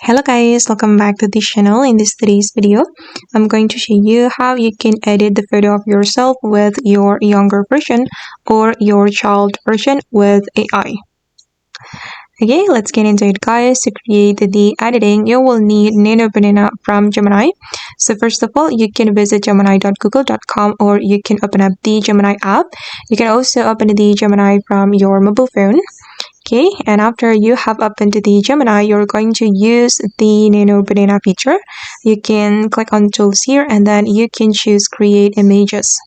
Hello guys, welcome back to this channel. In today's video, I'm going to show you how you can edit the photo of yourself with your younger version or your child version with AI. Okay, let's get into it guys. To create the editing, you will need Nano Banana from Gemini. So first of all, you can visit gemini.google.com or you can open up the Gemini app. You can also open the Gemini from your mobile phone. Okay, and after you have opened the Gemini, you're going to use the Nano Banana feature. You can click on tools here and then you can choose create images.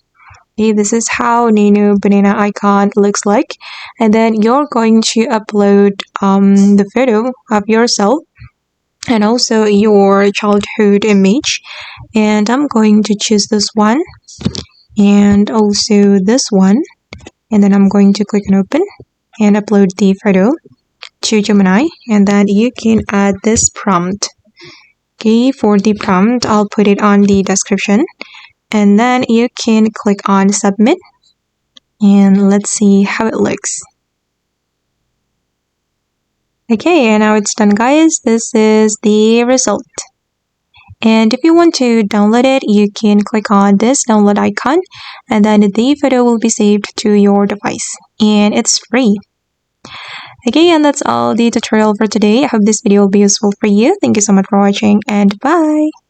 Okay, this is how Nano Banana icon looks like. And then you're going to upload the photo of yourself and also your childhood image. And I'm going to choose this one and also this one. And then I'm going to click on open and upload the photo to Gemini, and then you can add this prompt. Okay, for the prompt, I'll put it on the description, and then you can click on submit, and let's see how it looks. Okay, and now it's done guys. This is the result. And if you want to download it, you can click on this download icon, and then the photo will be saved to your device, and it's free. Okay, and that's all the tutorial for today. I hope this video will be useful for you. Thank you so much for watching, and bye!